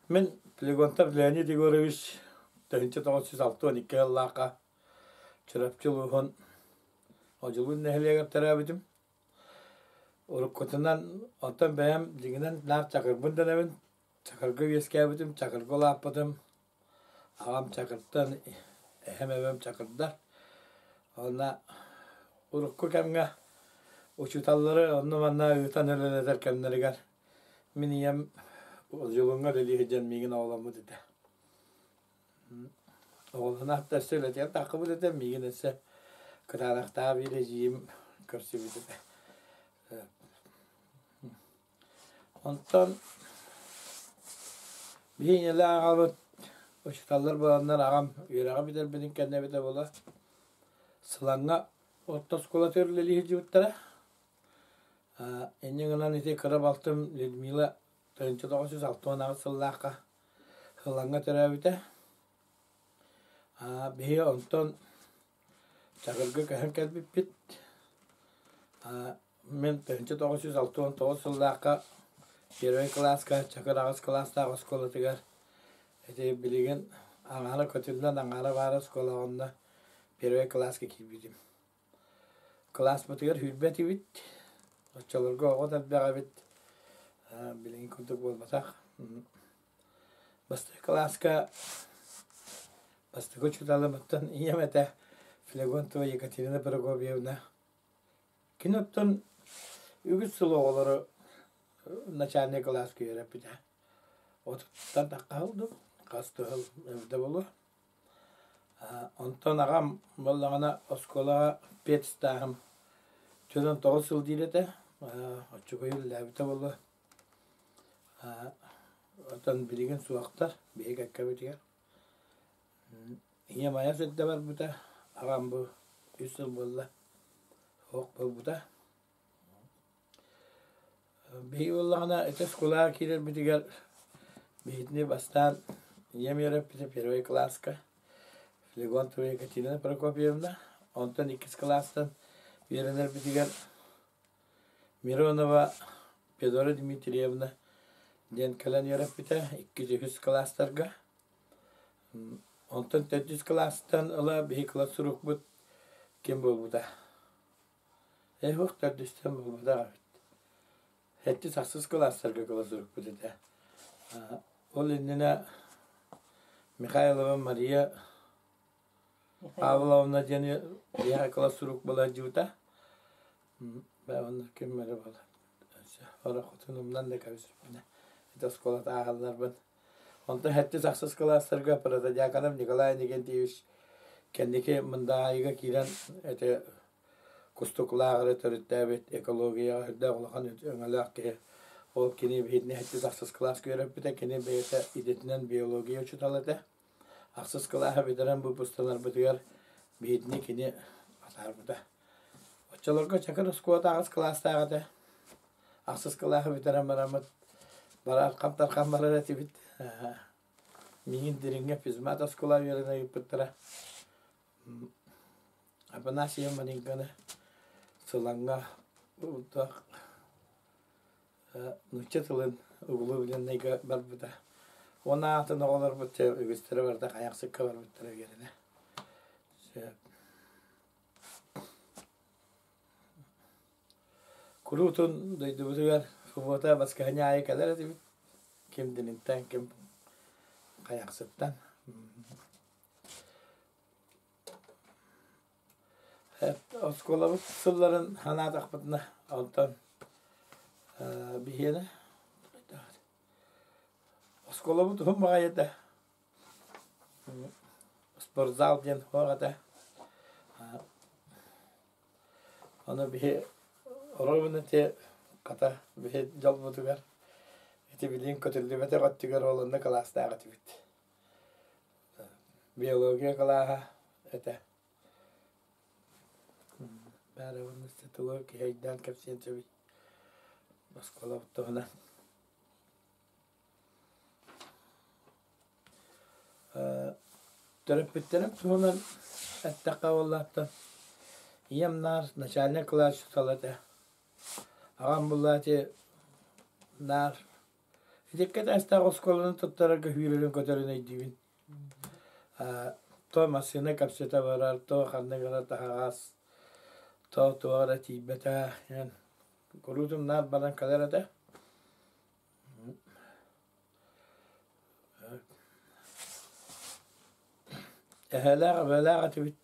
Мен Легонтов Леонид Егорович 1906 yıllarda çırapçılığın acılığın nehirliğe tarabıdım. Orukkotundan atan benim diginen nar çakır bundan evin çakırgı yeskabıdım çakırgı olapadım. Ağam çakırdan hem evim çakırdılar. Ona urukku kemge uçutalları onu bana yutan öyle eder kemleri gar. Miniyem yolunga deli hecen migin ağlamı dedi. Oğluna hatta söyledi ya takımı dedi migin ise kırarakta vereceğim kürsü dedi. Ondan bir yine ağamı uçutallar bağlanlar ağam yüreğe bilir benim kendine biter bola. Sılanga orta skola törleli hecci uttara. Enyeğinden ise kıra baktım Lidmila 1906 sılaka hılanga törabite. Bihi ondan çakırgı kahan kelbi bit. Men 1906 sılaka Yervey klaska çakır ağız klasta skola tigar. Ete bilgen ağara kötülden ağara var skola onda Yervey klaska kibidim. Klas bitigar hürbeti bit. Çalırgı o da bir bit. Bilgen kuntuk bolmasak. Bastı klaska bastı koçutalamatan iyemete Flegonto Yekaterina Prokofievna. Kinopton ügüt sulu oları начальный класс öğretmedi. Oturttan da kaldım. Kastı evde bulu. Ondan ağam bollağına oskola petistahım. Tüden 9 yıl değil de. Açık oyun evde bulu. Ondan bilgin suaktar. Bir ekka bitiyor. İyi maya sütte var bu da. Ağam bu 3 yıl bolla. Hok bu da. Bir Allah'ına etes kulağa kirir bitiger bihitni bastan yem yarab bite первый класска Флегонтова Екатерина Прокопьевна ondan ikiz klastan verenler bitiger Mironova Fedora Dmitrievna den kalan yarab bite 200 klaslarga ondan 400 klastan ala bir klas suruk but kim bol buda hoq 400'ten bol buda Hette saksız klaslarga klasırık bu dedi. Ol innine Mikhailova Maria Pavlovna deni diğer klasırık bulacıda. Ben onlar kim merhaba. Ora kutunumdan da kavuşup ne. Hette skolata ağırlar ben. Ondan hette saksız klaslarga parada yakanım Nikolay Nigentiyevich kendiki mındağıga kiren ete Kustuklar törüttävät ekologia hördä olahan öngälä ki o kini bihitne hette saksız klas görüp bite kini beyte idetinen biyologiya uçutalada. Aksız klas bitiren bu pustalar bitiyor bihitne kini atar bu da. Oçalarga çakır skuata aksız klasta da. Aksız klas bitiren maramat barar kaptar kambalara tibit. Mingin diringe pizmata skola yerine yıpıttıra. Apa nasi yang meninggal selangga udah nucetulun ugulu bilen nega barbuda. Ona atın oğlar bu te gösteri var da ayak sıkı var bu tarafa yerine. Kurutun duydu bu yer kubota baskanya ay kadar değil. Kim dininten kim ayak sıktan. Oskola sılların hana takpatına altan bir yere. Oskola bu tuhum bağayda. Sportzal diyen orada. Ona bir orabını te kata bir jol butugar. Eti bilin kötülü bete kattıgar olanda klasta kattıbit. Biyologiya kalaha ete. Bära onu setular ki heydan kapsiyen tabi. Oskola butuhuna. Törüp bittirip tuhunan ettaka Allah'tan. Yemnar начальный класс tutalada. Ağam bullati nar Dikkat esta oskolunu tuttarak hüyürün kötörün eydibin. To masine kapseta varar, to xannegara tahagas, to tuara tibeta, yani kurutum nar badan kadarada. Eheler tibit.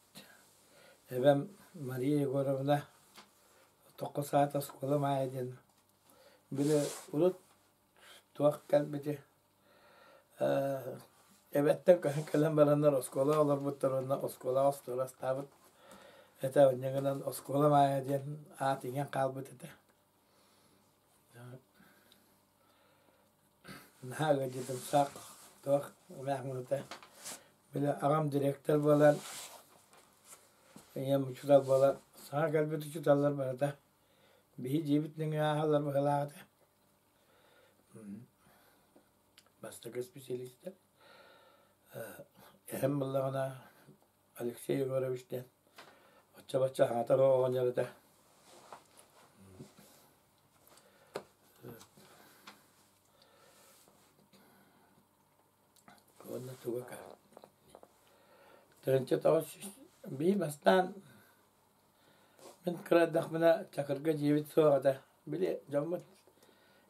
Ebem Maria Gorovna toqqa saat oskola maayadin. Bile ulut tuakkal beti. Ebetten kalan baranlar oskola olur buttarına oskola ostoras tabut. Eta onyanganan oskola maayadin atingen qalbet ete. Naga jidim sak tuak mahmuta. Bile agam direktör bolan yem uçural bolan sana kalbet uçutallar barata. Bihi jibit nenge ahallar bahalagata. Bastaka spesialistler. Ehem ballagana Alexey Yegorovичтен бача хатар оонялата. Кonna тугака. Тенче таваш би бастан мен крадах мына чакырга жибит соғада. Биле жаммат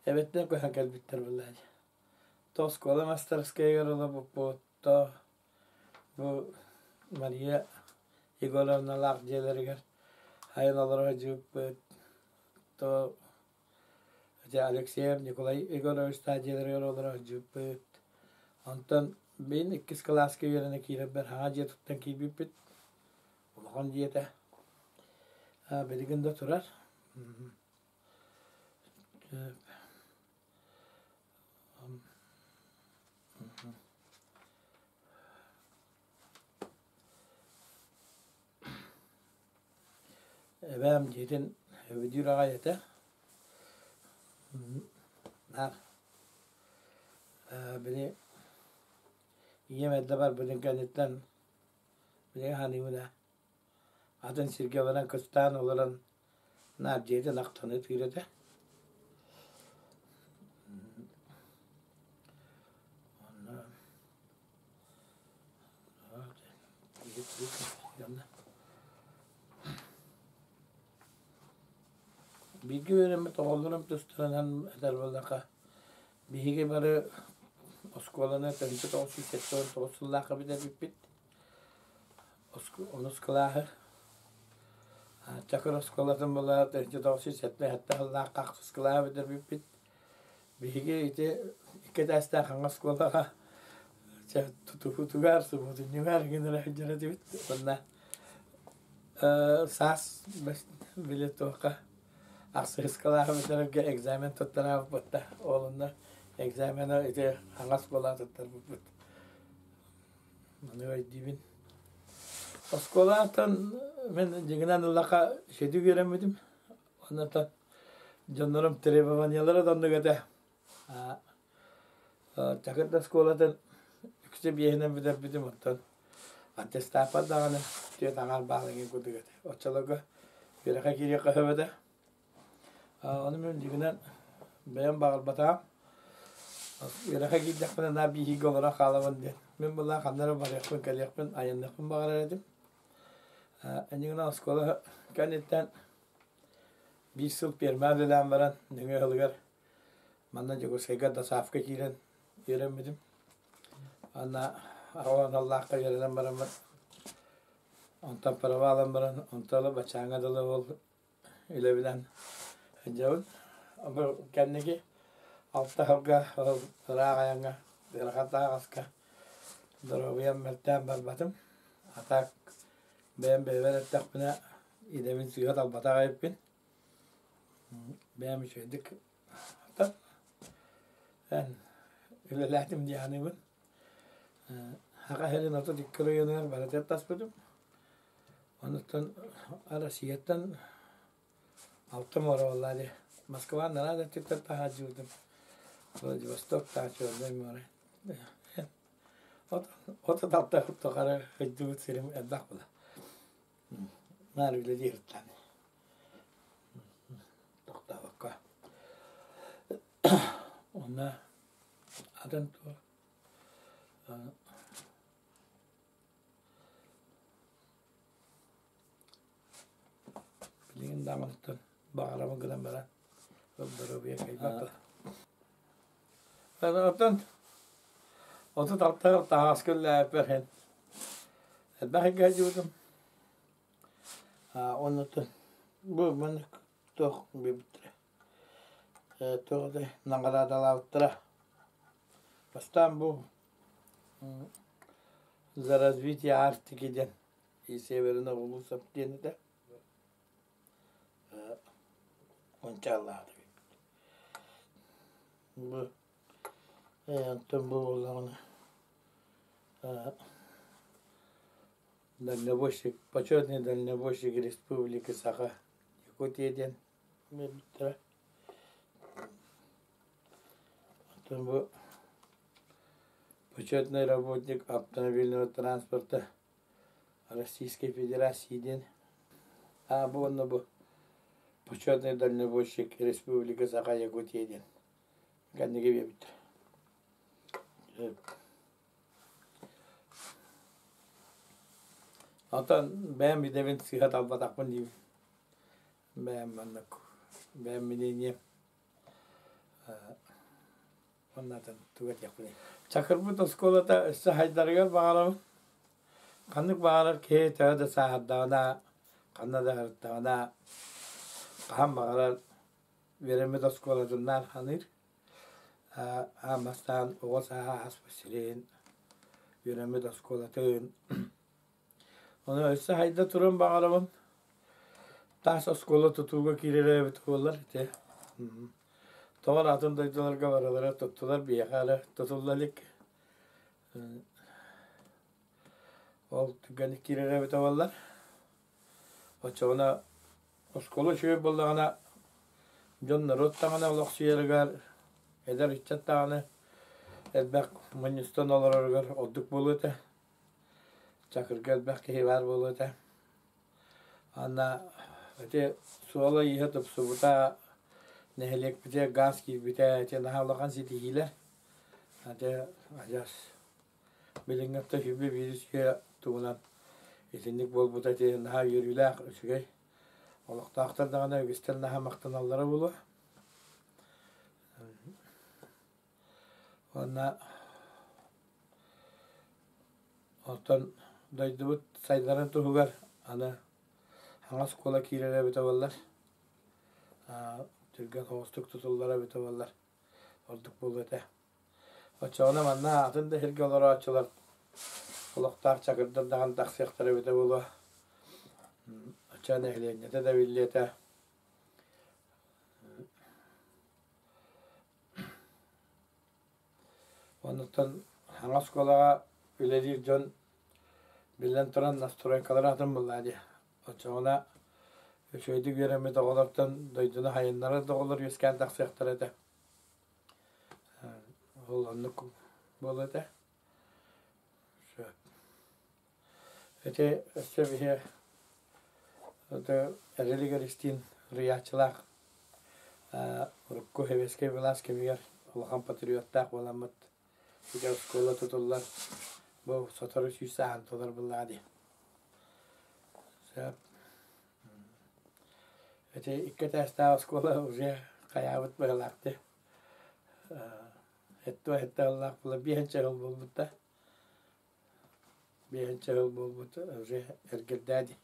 эбеттен көһән калбиттер буллар. Тос кола мастерская города то bu Maria Yegorovna laqjeleriger haynalara jüp to Alexey Nikolay Yegorovich tajeleriger olara jüp Antan ben ikkis klaska yerine kirip bir hacı tuttan kibipit ulan diyete beliginde turar Ebem jedin video ragayete nar beni yemedde var bugün kanetten beni hani buna adın sirke varan kıstan olan nar jedin aktanı tirete Bilgi verimi toğulunum tüstüren eder bulaka. Bilgi bari oskolana tenci toğusu sektörün toğusullaka bir de bipit. Onu skolahı. Çakır oskolatın bula tenci toğusu sektörün hatta Allah kaksı skolahı bir de bipit. Bilgi iti iki desta kanka skolaka. Tutugar subutu nyugar genera hijra tibit. Bunda sas bile toğuka. Aksi skala mesela egzamin tutturan butta oğlunda egzamini ite hangas kola tuttur but. Mana var dibin. Oskolatan men jignan laka şedi göremedim. Ondan canlarım telefonyalara döndü gede. Çakırda skolatan yüksek bir yerine bidim ondan. Atestapa da ana diye tangal bağlı kudu gede. O çaloga bir hakiri kahvede. Onu ben diginen beyan bağır batağım. Yarağa gidecek ben nabi hiç olarak ağlamam diye. Ben bunlar kanlara bağırıyorum, kalıyordum, ayağımdan bağırıyordum. Enjingan skola kanitten bir yıl permaneden varan ne hılgar. Mandan jogo sega da safka kiren yeremedim. Ana awan Allah ka yerden baran var. Ondan para alan baran, ondan bachanga dalı ol ile bilen. Jauh, ama kendine altta halka rağayanga derhata aska darabiyam mertem barbatım atak ben bever takpına idemin suya dal bata yapın ben bir şeydik hatta ben öyle lahtim diyani bu haka hele nota dikkiriyorlar baratet tasbıdım ondan arasiyetten altım var vallahi Moskva nerede çıktı tahacüdüm Vladivostok tahacüdüm var o da tapta tokara hıcıvıt serim eddak bula nar bile değil tane tokta vakka ona атын то билген дамыктан багарамы гынан бара öldürüyor kayıp. Atan otu tatlı tahaskülle yapar. Ben geciyordum. Onu da bu ben toh bir bitre. Toh da nangala dalavtra. Baştan bu за развитие Арктики и Северного полуса птенца. Он чаллады. Bu tüm bu olanı Дальневосточный, почетный Дальневосточный Республики Саха-Якутиядан биттира. Тüm bu почетный работник автомобильного транспорта Российской Федерации. Bu почетный дальневосточник Республики Саха-Якутиядан. Kendine bir bitti. Hatta ben bir devin sihat alba takpan diyeyim. Ben bir deneyim. Onlardan tuğet yapayım. Çakır bu skolada ısı haydarıgar bağlamı. Kanlık bağlar ki tağda sahadağına, kanada harıttağına, kaham bağlar veremi de skoladınlar hanır. Amastan oğuz'a hasbasirin yönemi de skolatın. Onu ısı hayda turun bağlamın. Tasa skola tutuğu kirere bituğular ite. Toğal atın daydılarga varalara tuttular bir yakala tutuldalık. Ol tükenlik kirere bituğular. O çoğuna o skola şöyle bulduğuna John Rottağına ulaşıyarıgar eder içattağını elbek Manistan olarıgar odduk buluğuta. Çakır gelbek ki var buluğuta. Anna öte suala yihatıp subuta nehelek bite gaz gibi bite ete nahavlakan sitihiler. Ate ajas bilingapta hübbe virüsüye tuğulan etinlik bol buta ete naha yürüyle şügey. Olaqta aqtardağına ögestel naha maqtanallara bulu. Ona ortan daydıbıt saydaran tuğugar ana hangas kola kirere bite vallar. Türgen hoğustuk tutullara bite vallar. Olduk bulu ete. Oçağına manna atında herge olara açılar. Olaqtar çakırdırdağın taqsiyaqtara bite bulu. Oçağına ehliyennete de billiyete. Ondan hangas kolağa üledir John bilen turan nastroykalar atın bulladı. Oçağına şöyle göremedi olardan doyduna hayınlara da olur yüzken taksiyaktar ede. Olanlık buladı. Şöyle. Öte bir öte ereli görüştüğün rüyaçılak Rukku heveske velaske bir Allah'ın patriottak olamat. Bir skola tutullar. Bu sotarış yüzden tutar bulladı. Şöyle. Öte iki testa skola uca kayavut bağlaktı. Hette Allah bula bir hençe yol bulbutta. Bir hençe yol bulbutta uca ergeldadi.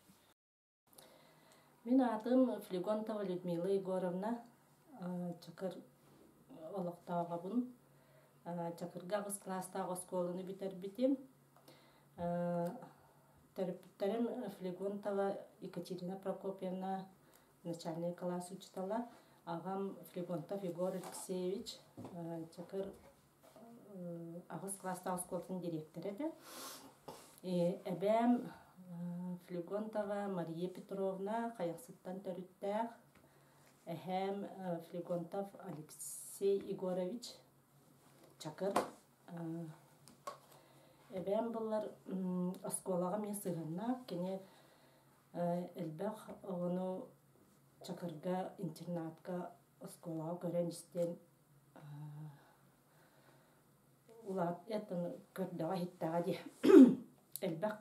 Мен атым Флегонтова Людмила Егоровна, чакыр олықтағабын. Чакыргағыз класстағы сколыны битербитим. Терапевтарым Флегонтова Екатерина Прокопьевна, начальный класс учитала. Ағам Флегонтов Егор Алексеевич, чакыр ағыз класстағы сколының директоры еді. Әбәм Флегонтова Мария Петровна қаяқсыттан төріттәқ. Әхәм Флегонтов Алексей Егорович чакыр. Әбәм бұлар осколаға мен сығынна. Кене әлбәқ оғыну чакырға интернатқа осколаға көрен істен улаат этен көрдөга хиттага ди элбак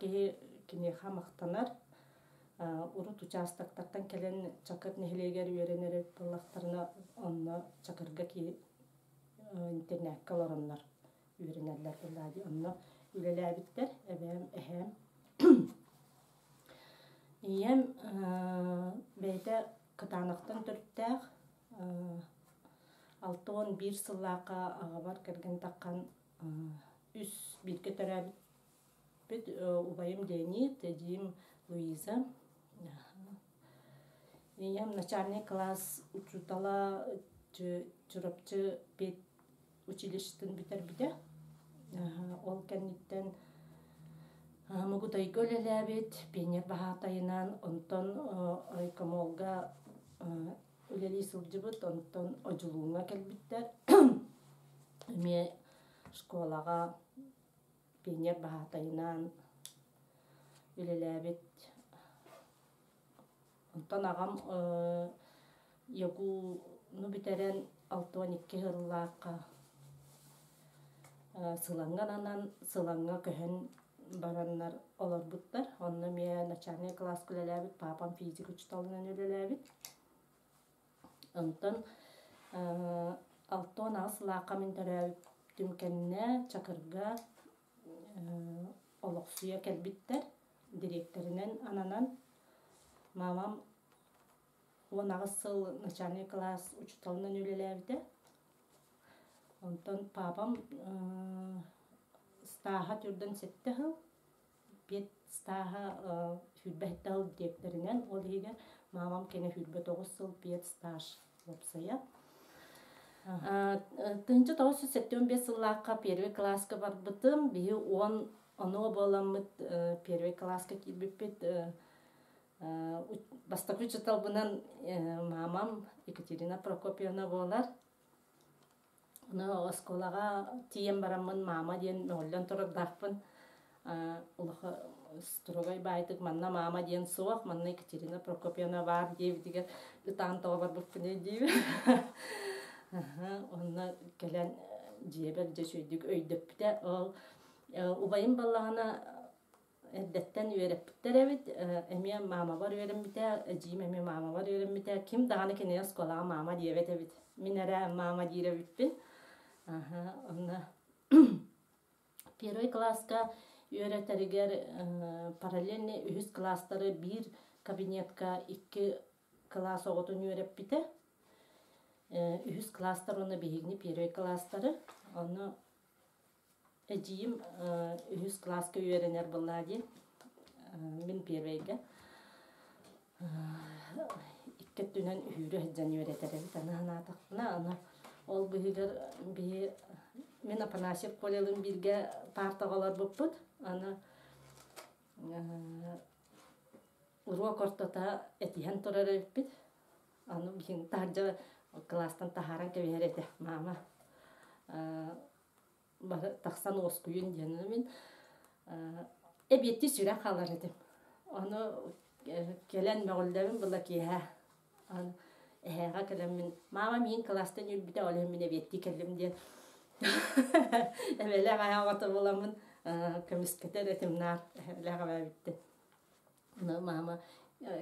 кинеха мактанар урут участоктардан келен чакыр нехилегер үйренер буллактарына онно чакырга ки интернет калараннар үйренерлер буллади онно үлеләбиттер эбем ием бейте кытанактан төрттәк 6-11 сыллака агабар керген таккан үс бирке төрәбит бит убайым Дени тедим Луиза ием начальный класс учутала чурапчы бет училищтен битер биде ол кенниттен мугутай гөлеләбит пенер бахатайынан онтон райкомолга үлели сылжыбыт онтон ожулуңа келбиттер ме школага пенер бахатайынан үлеләбит онтон агам ягу ну битерен 6-12 хырлаакка сылангананан сыланга көһөн бараннар олорбуттар. Онна мия начальный класс күлеләбит, папам физик учталынан үлеләбит. Онтон 6-10 лака мен төрәбит түмкәнне чакырга олоксуя келбиттер директорынан ананан мамам 10 сыл начальный класс учталынан үлеләбит. Онтон папам стаха түрден сеттехил бет стаха хүлбәттәл директорынан ол егер мамам кене хүлбәт 9 сыл бет стаж лопсая. Тынчы 975 сыллакка первый класска барбытым, бии 10 оно боламыт первый класска килбиппит бастакы чытал бунан мамам Екатерина Прокопьевна болар. Но школага тием барамын мама диен олдан турып дакпын. Улаха строгой байтык манна мама диен суак, манна Екатерина Прокопьевна бар диеп дигер тан тога бар бупне диеп. Онна келен диебер жешөйдүк өйдөпте ол убайым баллагана эддеттен үйрөптеребит. Эме мама бар үйрөнбите, эжим эме мама бар үйрөнбите. Ким даганы кине школага мама диебетебит. Минере мама диебитпин. Онна первый класска үйрөтергер параллельный үз класстары бир кабинетка 2 класс оготун үйрөппите. Үз класстар оны бигни первый класстары. Оны эжим үз класска үйрөнер буллади. Мен первыйга. Иккеттүнөн үйрө хеджен үйрөтеребит. Ана такна ол бигер би мен Апанасьев колелын бирге партагалар буппут. Ана урок ортота этиен турарыппит. Аны бин таржа класстан тахаран кеберете мама. Бара таксан оскуйун дені мен эбетти сүрә калар едим. Аны келен мөгөлдәбин була киһә. Аны эһәгә келен мен мама мен класстан үлбите олем мен эбетти келем ди. Эбеле гаяваты буламын көмискетер этимнар ләгә битте. Мама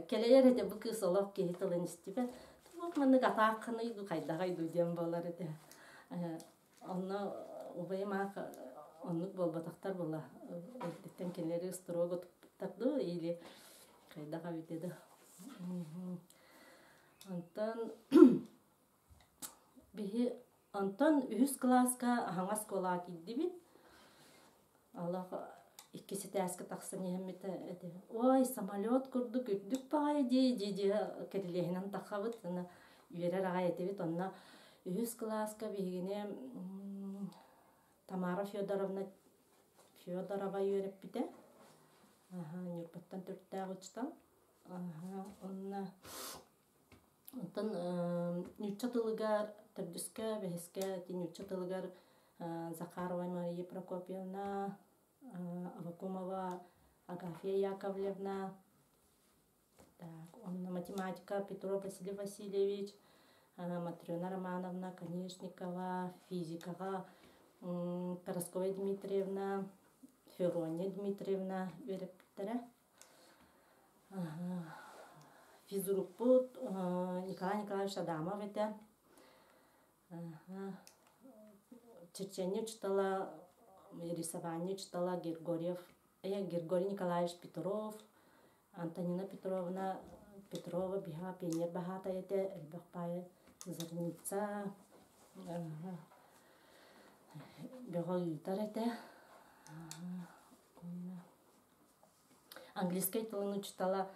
келелер эде бу кысылып кейтелен истибе. Тук менә гатакны иду кайдага иду дем балар эде. Аны убайма онлук болбатактар була. Эттен келери строго тактды или кайдага битеди. Антон бихи Антон үз класска хаңа школа кидди бит. Аллах иккиси тәскә таксын яһмете эде. Ой, самолет курдук үдүк бай ди керилеһенен такабыт аны үйрәр агайты бит. Онна үз класска бигене Тамара Федорова үйрәп бите. Нюрпаттан төрттә учтан. Онтан нючатылыгар төрдүскә бехискә нючатылыгар Захарова Мария Прокопьевна, Авакумова Агафья Яковлевна. Так, онна математика Петров Василий Васильевич, Матрена Романовна Конечникова, физикага Парасковья Дмитриевна, Ферония Дмитриевна верептере. Физрукпут Николай Николаевич Адамов это. Чеченье читала, рисование читала Григорьев. Григорий Николаевич Петров, Антонина Петровна Петрова биха пионер бахата это Эльбахпая Зарница. Бегоютар это. Английский тылын читала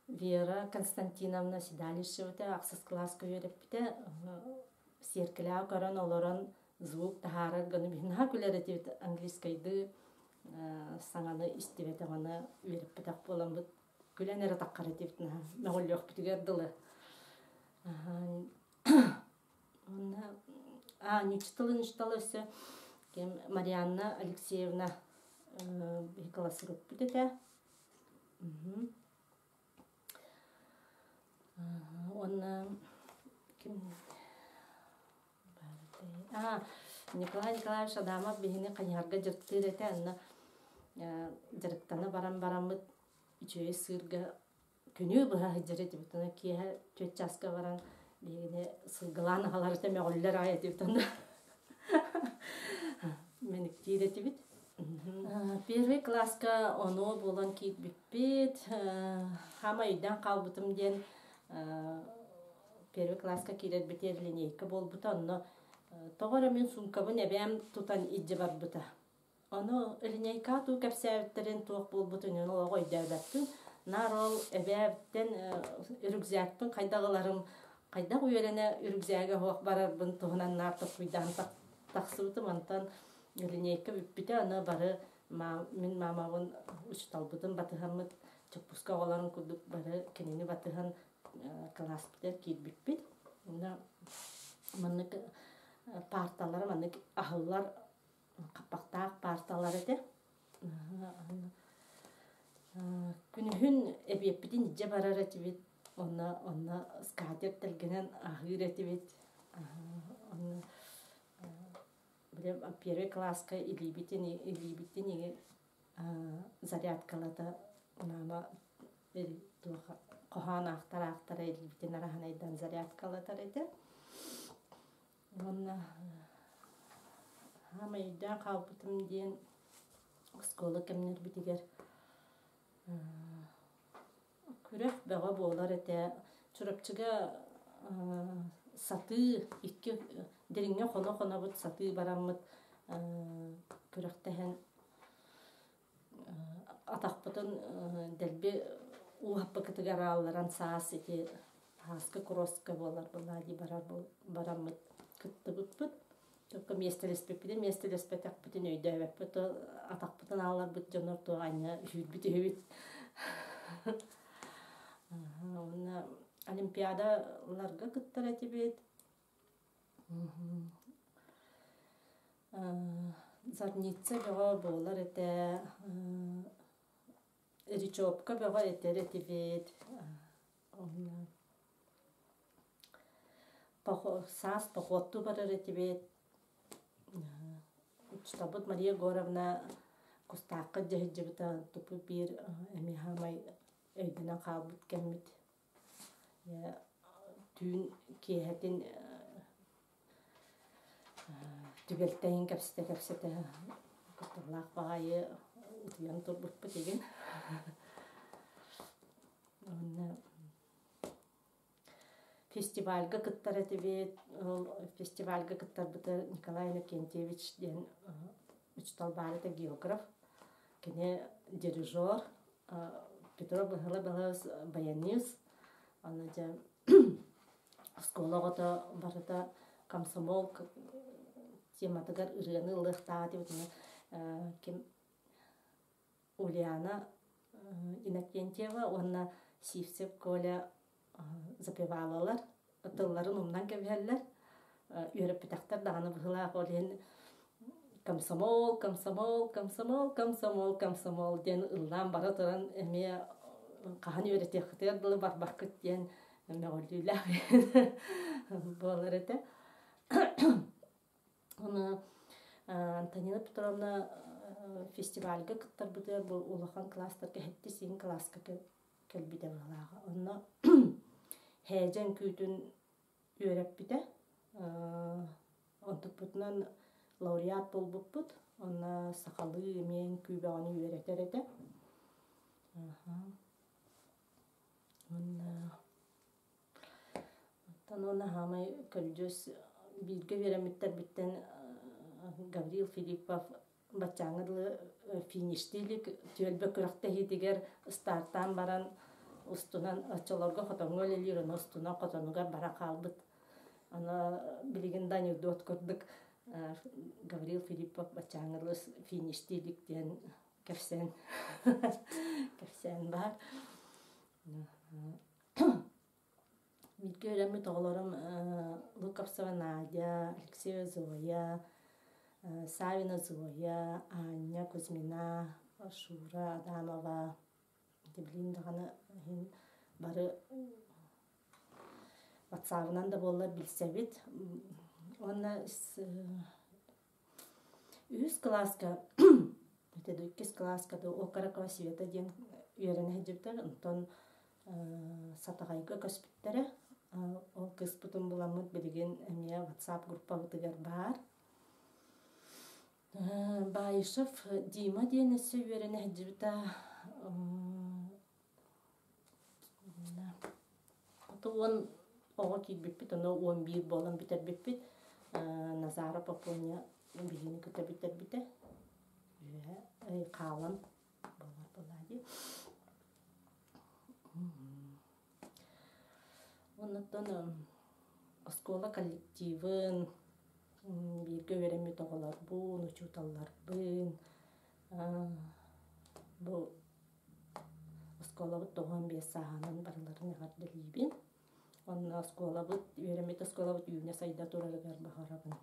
Вера Константиновна Седалищева, аксыз класска үйреппите, серкілеу көрін оларын звук тахара ганы бихна күлеретивит английскайды саңаны истебете ғаны үйреппетақ болан бұд күлен әрі таққаретивит мәғоллеуқ бітігер дылы. Нючтылы өсі Марианна Алексеевна классырып бүтете. Он Николай Николаевич Адамов бихини қанярга жырттыр эте анна жырыктаны баран үчөй сырга күнү быха жыры дебитана кие төт жаска баран бигине сылгылан халар эте меголлер ая дебитана меник тире дебит. Первый класска оно болан кит биппит хама үйден калбытым ден первый класска кирет битер линейка болбута онно тогора мен сумкабын эбем тутан идже барбыта. Оно линейка ту кепсәвиттерин туок болбутун оно ойдабаттын нарол эбептен үрүкзәкпин кайдагыларым кайда уйрене үрүкзәгә хуак барарбын тугунан нартып куйдан таксыбытым антан линейка биппите аны бары мен мамабын учталбытым батыхамыт чопуска оларын кудук бары кенени батыхан класс битер кит биппит. Онда маннык парталар маннык ахыллар каппактаак парталар эте. Күнүхүн эбеппитин же барар этибит. Онна скатер телгенен ахыр этибит. Онна первый класска илибитин зарядкалата мама кохан ахтара илибитин араханайдан зарядкалатар эте. Онна хама үйден қалбытым дейін скола кемнер бітігер күрек бәға болар әте чүріпчіге саты икки деріңе қона бұд саты барамыд күректәхен атақпытын дәлбе уаппы кітігер алыран саас ете хаска кросска болар бұлади барамыд кытты бұд только местелеспетек бүтін өйді әвәп бұд атақпытын алар бұд жонор туғайна жүйір бүт өйбіт. Олимпиадаларға кыттар әтебет. Зарница бәға болар әті речопка бәға әтер әтебет. Сас походту барар әтебет. Учтабыт Мария Горовна кустаққа жəhджібіта тұпы бір әмі хамай өйдіна қалбыт кәммет. Түйін кейхәтін түгелтәйін кәпсеті күттірлақ бағайы ұтыян тұрбытпы деген. Фестивальга кыттар әтебет, фестивальга кыттар бұты Николай Иннокентьевич ден учтал барыта географ, кене дирижер, Петров бұғылы баяниз, аны жа сколағыта барыта комсомол тематыгар үргені ұлықтаға деп кем Ульяна Иннокентьева, онна Сивсеп Коля запевалалар, тылларын умнан кәбәлләр, үйрәп битәктәр дағаны бұғылақ олен комсомол ден ыллан бара тұран әме қаған үйрәтек дылы барбақ күттен әме олдүйләқ болар әті. Оны Антонина Петровна фестивальга кыттар бутер бу улахан класстар кехетти син класска келбиде балага. Онна хэжен күтүн үйрәппите. Онтук бутунан лауреат болбуппут. Онна сакалы мен күбәганы үйрәтерете. Онна хамай көлдөс бирге беремиттер биттен Гаврил Филиппов бачаңырлы фиништилик түөлбө күрәктә хитигер старттан баран устунан ачаларга хотоңол элирен устуна котонуга бара калбыт. Ана билеген анекдот көрдүк. Гаврил Филиппов бачаңырлы фиништилик ден кепсен бар. Микерами тоголором Луковцева Надя, Алексеева Зоя, Савина Зоя, Аня Кузьмина, Шура Адамова, Деблин даганы бары WhatsApp-нан да боллар билсебит. Онна үз класска, өтөдө 2 класскада Окаракова Света ден үйрәнә җибтер, онтон сатагайга көспүттәре. Ол кыспытын буламыт билген эмия WhatsApp группа бытыгар бар. Байышев Дима денесі үйрәнә җибта. Отуын оға килбеппит, оны 11 болан битер беппит. Назара Папония билгени көтө битер бите. Калан болар болади. Оннан школа коллективын бирге береми тоголорбун, учуталларбын. Бу школа бут 95 саанын барларын ягардылыбын. Онна школа бут береми школа бут үйүнө сайда турарыгар бахарабын.